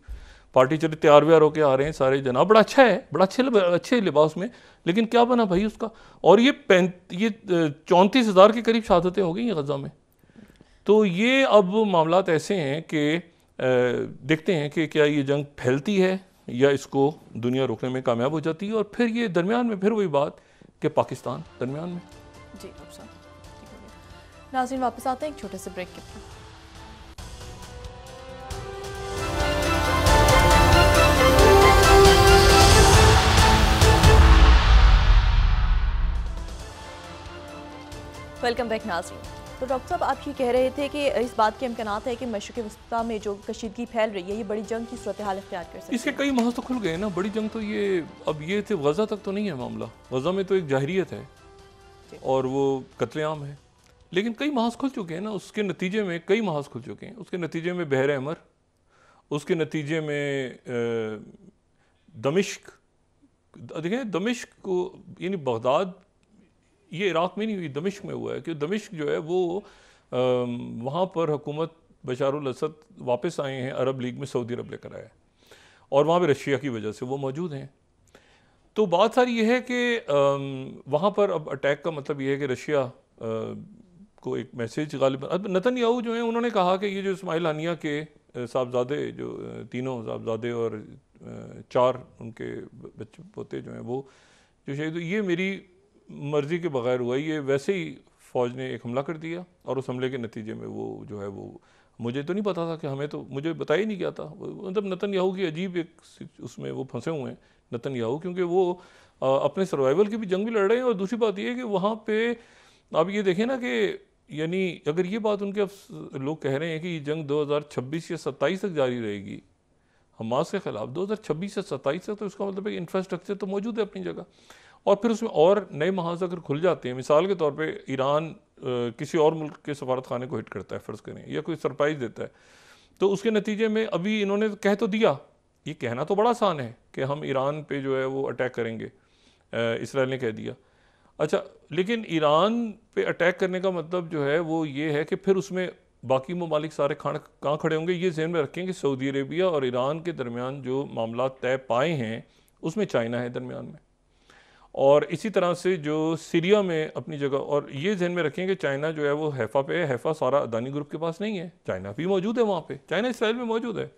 पार्टी चले, तैयार व्यार होके आ रहे हैं सारे जनाब, बड़ा अच्छा है, बड़ा अच्छे लिबास में, लेकिन क्या बना भाई उसका। और ये 34,000 के करीब शहादतें हो गई हैं गज़ा में। तो ये अब मामलात ऐसे हैं कि देखते हैं कि क्या ये जंग फैलती है या इसको दुनिया रोकने में कामयाब हो जाती है, और फिर ये दरमियान में फिर वही बात कि पाकिस्तान दरमियान में। जी डॉक्टर साहब, नाज़रीन वापस आते हैं एक छोटे से ब्रेक के बाद। वेलकम बैक नाज़रीन। तो डॉक्टर साहब, आप ये कह रहे थे कि इस बात के इम्कानात है कि मशरिक़ वस्ता में जो कशीदगी फैल रही है, ये बड़ी जंग की सूरत हाल इख्तियार कर सकती है। इसके कई महाज तो खुल गए ना, बड़ी जंग तो ये अब ये थे गज़ा तक तो नहीं है मामला, गज़ा में तो एक जाहिरियत है और वो कत्लेआम है, लेकिन कई महाज खुल चुके हैं ना, उसके नतीजे में कई महाज खुल चुके हैं। उसके नतीजे में बहर अहमर, उसके नतीजे में दमिश्क, देखें दमिश्क को, यानी बगदाद ये इराक़ में नहीं हुई, दमिश्क में हुआ है कि दमिश्क जो है वो वहाँ पर हुकूमत बशारुल असद वापस आए हैं, अरब लीग में सऊदी अरब लेकर आया, और वहाँ पे रशिया की वजह से वो मौजूद हैं। तो बात सारी ये है कि वहाँ पर अब अटैक का मतलब ये है कि रशिया को एक मैसेज गालिब, अब नेतन्याहू जो है उन्होंने कहा कि ये जो इस्माइल हानिया के साहबजादे, जो तीनों साहबजादे और 4 उनके बच्चे पोते जो हैं वो जो शहीद, ये मेरी मर्ज़ी के बगैर हुआ, ये वैसे ही फ़ौज ने एक हमला कर दिया, और उस हमले के नतीजे में वो जो है वो, मुझे तो नहीं पता था कि हमें तो, मुझे बताया ही नहीं गया था। मतलब नेतन्याहू की अजीब एक उसमें वो फंसे हुए हैं नेतन्याहू, क्योंकि वो अपने सर्वाइवल की भी जंग भी लड़ रहे हैं, और दूसरी बात ये है कि वहाँ पे आप ये देखें ना कि यानी अगर ये बात उनके लोग कह रहे हैं कि ये जंग 2026 या 27 तक जारी रहेगी हमास के ख़िलाफ़, 2026 या 27 तक, तो इसका मतलब है कि इंफ्रास्ट्रक्चर तो मौजूद है अपनी जगह, और फिर उसमें और नए महाज अगर खुल जाते हैं, मिसाल के तौर पे ईरान किसी और मुल्क के सफारत खाने को हिट करता है फ़र्ज़ करें, या कोई सरप्राइज़ देता है, तो उसके नतीजे में अभी इन्होंने कह तो दिया, ये कहना तो बड़ा आसान है कि हम ईरान पे जो है वो अटैक करेंगे, इसराइल ने कह दिया, अच्छा, लेकिन ईरान पे अटैक करने का मतलब जो है वो ये है कि फिर उसमें बाकी ममालिक सारे कहाँ खड़े होंगे। ये ज़हन में रखें कि सऊदी अरेबिया और ईरान के दरमियान जो मामला तय पाए हैं उसमें चाइना है दरमियान में, और इसी तरह से जो सीरिया में अपनी जगह, और ये ध्यान में रखें कि चाइना जो है वो हैफ़ा पे है, हैफ़ा सारा अदानी ग्रुप के पास नहीं है, चाइना भी मौजूद है वहाँ पे, चाइना इसराइल में मौजूद है,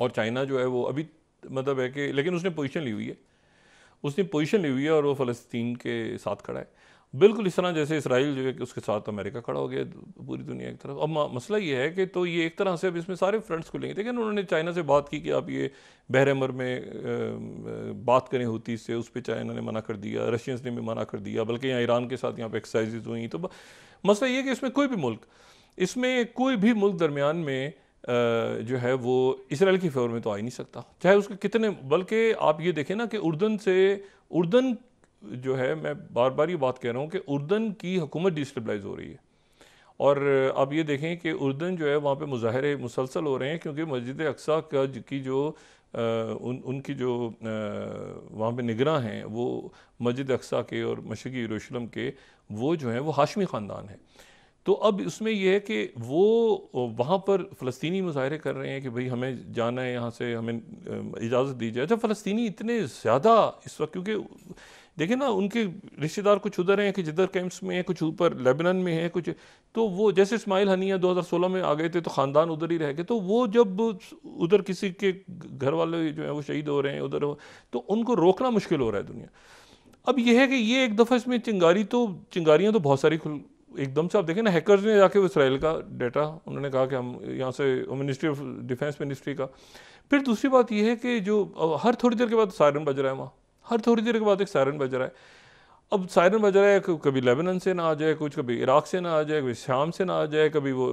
और चाइना जो है वो अभी मतलब है कि, लेकिन उसने पोजीशन ली हुई है, और वो फ़लस्तीन के साथ खड़ा है, बिल्कुल इस तरह जैसे इसराइल जो है कि उसके साथ अमेरिका खड़ा हो गया पूरी दुनिया की तरफ। अब मसला ये है कि तो ये एक तरह से अब इसमें सारे फ्रंट्स खुलेंगे। लेकिन उन्होंने चाइना से बात की कि आप ये बहर अमर में बात करें हुती से, उस पर चाइना ने मना कर दिया, रशियंस ने भी मना कर दिया, बल्कि यहाँ ईरान के साथ यहाँ पर एक्सरसाइज हुई। तो मसला ये कि इसमें कोई भी मुल्क दरमियान में जो है वो इसराइल की फेवर में तो आ ही नहीं सकता, चाहे उसके कितने, बल्कि आप ये देखें ना कि उर्दन जो है, मैं बार बार ये बात कह रहा हूँ कि उर्दन की हुकूमत डिस्टेबलाइज हो रही है, और आप ये देखें कि उर्दन जो है वहाँ पे मुजाहरे मुसलसल हो रहे हैं, क्योंकि मस्जिद अक्सा की जो उनकी जो वहाँ पे निगरां हैं वो मस्जिद अक्सा के और मशरिकी यरूशलेम के वो जो हैं वो हाशमी ख़ानदान है। तो अब उसमें यह है कि वो वहाँ पर फ़लस्तीनी मुजाहरे कर रहे हैं कि भाई हमें जाना है यहाँ से, हमें इजाज़त दी जाए। जब फ़लस्तीनी इतने ज़्यादा इस वक्त, क्योंकि देखिए ना उनके रिश्तेदार कुछ उधर हैं कि जिधर कैंप्स में हैं, कुछ ऊपर लेबनान में हैं, कुछ तो वो जैसे इस्माइल हनिया 2016 में आ गए थे तो ख़ानदान उधर ही रह गए, तो वो जब उधर किसी के घर वाले जो हैं वो शहीद हो रहे हैं उधर, तो उनको रोकना मुश्किल हो रहा है दुनिया। अब ये है कि ये एक दफ़ा इसमें चिंगारियाँ तो बहुत सारी एकदम से आप देखें ना, हैकर्स ने जाके इसराइल का डाटा उन्होंने कहा कि हम यहाँ से मिनिस्ट्री ऑफ डिफेंस मिनिस्ट्री का। फिर दूसरी बात ये है कि जो हर थोड़ी देर के बाद सायरन बज रहा है वहाँ, हर थोड़ी देर के बाद एक सायरन बज रहा है। अब सायरन बज रहा है, कभी लेबनान से ना आ जाए कुछ, कभी इराक से ना आ जाए, कभी शाम से ना आ जाए, कभी वो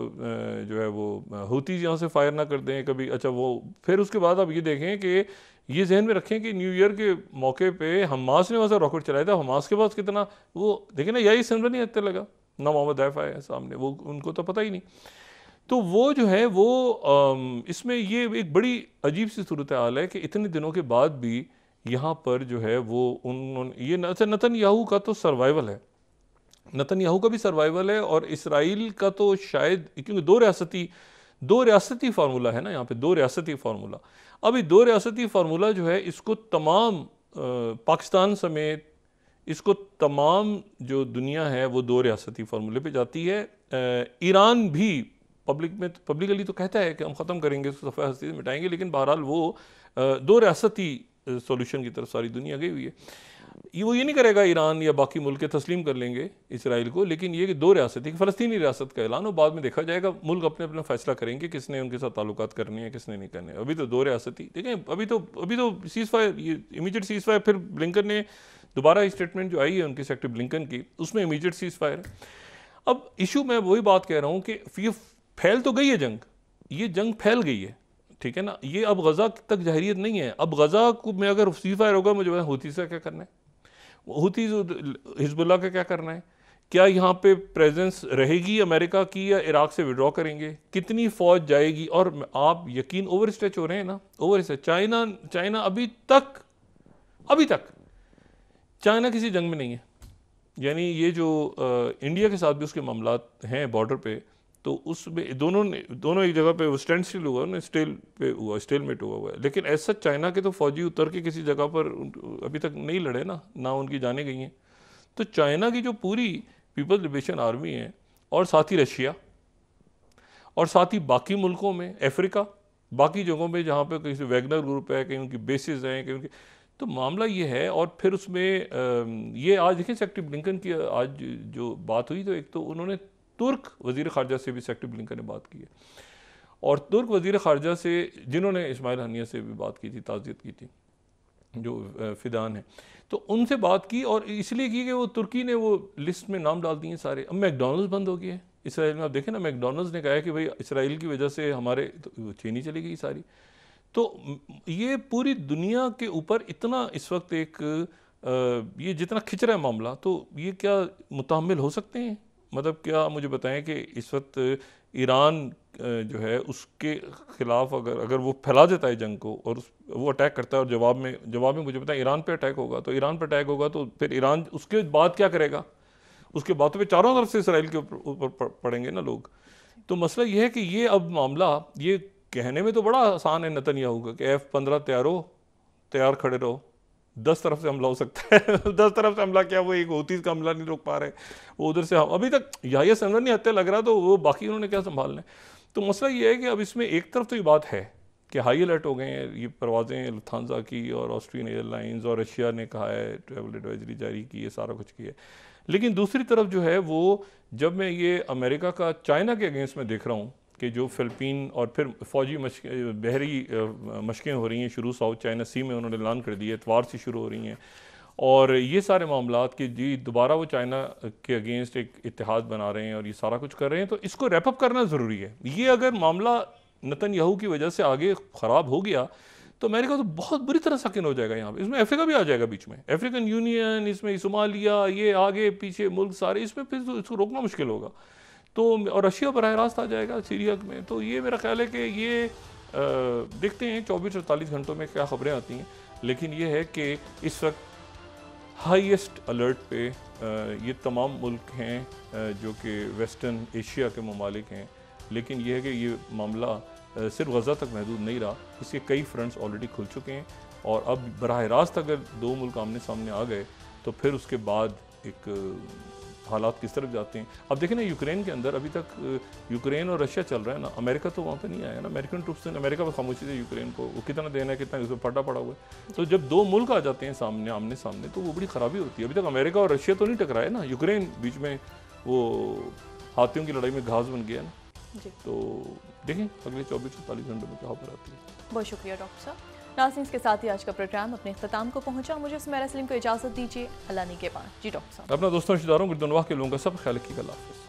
जो है वो हूती यहाँ से फायर ना कर दें कभी। अच्छा वो फिर उसके बाद आप ये देखें कि ये जहन में रखें कि न्यू ईयर के मौके पे हमास ने वहाँ से रॉकेट चलाया था। हमास के पास कितना वो देखें ना, यही सिंबल नहीं हत्या लगा ना, मोहम्मद दैफ आए सामने, वो उनको तो पता ही नहीं। तो वो जो है वो इसमें ये एक बड़ी अजीब सी सूरत हाल है कि इतने दिनों के बाद भी यहाँ पर जो है वो उन्होंने ये नेतन्याहू का तो सर्वाइवल है, नेतन्याहू का भी सर्वाइवल है, और इसराइल का तो शायद, क्योंकि दो रियासती फार्मूला है ना यहाँ पे, दो रियासती फार्मूला। अभी दो रियासती फार्मूला जो है इसको तमाम पाकिस्तान समेत इसको तमाम जो दुनिया है वो दो रियासती फार्मूले पे जाती है। ईरान भी पब्लिकली तो कहता है कि हम ख़त्म करेंगे, इसको सफ़ा हस्ती से मिटाएंगे, लेकिन बहरहाल वो दो रियासती सॉल्यूशन की तरफ सारी दुनिया गई हुई है। वो ये नहीं करेगा ईरान या बाकी मुल्क तस्लीम कर लेंगे इसराइल को, लेकिन ये कि दो रियासती फ़लस्तीनी रियासत का ऐलान हो, बाद में देखा जाएगा, मुल्क अपने अपना फैसला करेंगे किसने उनके साथ ताल्लुकात करने हैं किसने नहीं करने। अभी तो दो रियासती देखें, अभी तो सीज़ फायर, ये इमीडिएट सीज़ फायर, फिर ब्लिंकन ने दोबारा स्टेटमेंट जो आई है उनकी सेक्रेटरी ब्लिंकन की, उसमें इमीडिएट सीज़ फायर है। अब इशू मैं वही बात कह रहा हूँ कि ये फैल तो गई है जंग, ये जंग फैल गई है, ठीक है ना, ये अब गज़ा तक जाहिरियत नहीं है। अब गज़ा को में अगर सीज़ फायर होगा, मुझे हूती से क्या करना है, हूती हिजबुल्लाह का क्या करना है, क्या यहाँ पे प्रेजेंस रहेगी अमेरिका की या इराक से विड्रॉ करेंगे, कितनी फ़ौज जाएगी। और आप यकीन ओवर स्ट्रेच हो रहे हैं ना, ओवर स्ट्रेच। चाइना अभी तक चाइना किसी जंग में नहीं है, यानी ये जो इंडिया के साथ भी उसके मामलात हैं बॉर्डर पे, तो उसमें दोनों एक जगह पे वो स्टैंड स्टिल हुआ ना, स्टेलमेट हुआ है, लेकिन ऐसा चाइना के तो फौजी उतर के किसी जगह पर अभी तक नहीं लड़े ना उनकी जाने गई हैं। तो चाइना की जो पूरी पीपल्स लिबरेशन आर्मी है, और साथ ही रशिया, और साथ ही बाकी मुल्कों में, अफ्रीका, बाकी जगहों पे जहाँ पे किसी वैगनर ग्रुप है, कहीं उनकी बेसिस हैं, कहीं उनकी, तो मामला ये है। और फिर उसमें ये आज देखें सेक्रेटरी ब्लिंकन की आज जो बात हुई, तो एक तो उन्होंने तुर्क वज़ीर ख़ारजा से भी सेक्रेटरी ब्लिंकन ने बात की है, और तुर्क वज़ीर ख़ारजा से जिन्होंने इस्माइल हनिया से भी बात की थी, ताज़ियत की थी, जो फिदान है, तो उनसे बात की, और इसलिए की कि वो तुर्की ने वो लिस्ट में नाम डाल दिए सारे। अब मैकडॉनल्ड्स बंद हो गया है इसराइल में, आप देखें ना, मैकडॉनल्ड्स ने कहा है कि भाई इसराइल की वजह से हमारे तो चीनी चली गई सारी। तो ये पूरी दुनिया के ऊपर इतना इस वक्त एक ये जितना खिंच रहा है मामला, तो ये क्या मुतहम्मिल हो सकते हैं? मतलब क्या मुझे बताएं कि इस वक्त ईरान जो है उसके ख़िलाफ़ अगर वो फैला देता है जंग को, और वो अटैक करता है, और जवाब में मुझे बताएं ईरान पे अटैक होगा, तो ईरान पे अटैक होगा तो फिर ईरान उसके बाद क्या करेगा? उसके बाद तो फिर चारों तरफ से इसराइल के ऊपर पड़ेंगे ना लोग। तो मसला ये है कि ये अब मामला, ये कहने में तो बड़ा आसान है नेतन्याहू का कि F-15 तैयार खड़े रहो, 10 तरफ से हमला हो सकता है 10 तरफ से हमला क्या, वो एक हूती का हमला नहीं रोक पा रहे, वो उधर से अभी तक याहिया सिंवार नहीं हत्या लग रहा, तो वो बाकी उन्होंने क्या संभालना है। तो मसला ये है कि अब इसमें एक तरफ तो ये बात है कि हाई अलर्ट हो गए हैं ये परवाज़ें लुफ्थांसा की और ऑस्ट्रियन एयरलाइंस, और रशिया ने कहा है ट्रैवल एडवाइजरी जारी की है, सारा कुछ किया है। लेकिन दूसरी तरफ जो है वो, जब मैं ये अमेरिका का चाइना के अगेंस्ट में देख रहा हूँ कि जो फ़िलिपीन और फिर फ़ौजी बहरी मशक़ें हो रही हैं शुरू, साउथ चाइना सी में उन्होंने ऐलान कर दिया, एतवार से शुरू हो रही हैं, और ये सारे मामलात कि जी दोबारा वो चाइना के अगेंस्ट एक इत्तेहाद बना रहे हैं और ये सारा कुछ कर रहे हैं, तो इसको रैप अप करना ज़रूरी है। ये अगर मामला नेतन्याहू की वजह से आगे ख़राब हो गया तो अमेरिका तो बहुत बुरी तरह सकिन हो जाएगा यहाँ पे। इसमें अफ्रीका भी आ जाएगा बीच में, अफ्रीकन यूनियन, इसमें सोमालिया, ये आगे पीछे मुल्क सारे, इसमें फिर तो इसको रोकना मुश्किल होगा। तो और रशिया बराह रास्त आ जाएगा सीरिया में। तो ये मेरा ख्याल है कि ये देखते हैं 24-48 घंटों में क्या खबरें आती हैं, लेकिन ये है कि इस वक्त हाईएस्ट अलर्ट पे ये तमाम मुल्क हैं जो कि वेस्टर्न एशिया के ममालिक हैं। लेकिन यह है कि ये मामला सिर्फ गज़ा तक महदूद नहीं रहा, इसके कई फ्रंट्स ऑलरेडी खुल चुके हैं, और अब बराह रास्त अगर दो मुल्क आमने सामने आ गए तो फिर उसके बाद एक हालात किस तरफ जाते हैं। अब देखें ना, यूक्रेन के अंदर अभी तक यूक्रेन और रशिया चल रहा है ना, अमेरिका तो वहाँ पे नहीं आया ना, अमेरिकन ट्रूप्स ने अमेरिका पर खामोशी से यूक्रेन को वो कितना देना है, कितना उसमें फटा पड़ा हुआ है। तो जब दो मुल्क आ जाते हैं सामने आमने सामने तो वो बड़ी ख़राबी होती है। अभी तक अमेरिका और रशिया तो नहीं टकराए ना, यूक्रेन बीच में वो हाथियों की लड़ाई में घास बन गया ना। तो देखें अगले 24-48 घंटों में क्या खबर आती है। बहुत शुक्रिया डॉक्टर साहब। नाज़रीन, इसके साथ ही आज का प्रोग्राम अपने इख्तिताम को पहुंचा। मुझे सुमेरा सलीम को इजाज़त दीजिए। अल्लाह ने के बाद जी डॉक्टर साहब, अपना दोस्तों रिश्तेदारों गुरदनवाह के लोगों का सब ख्याल रखिएगा। अल्लाह हाफ़िज़।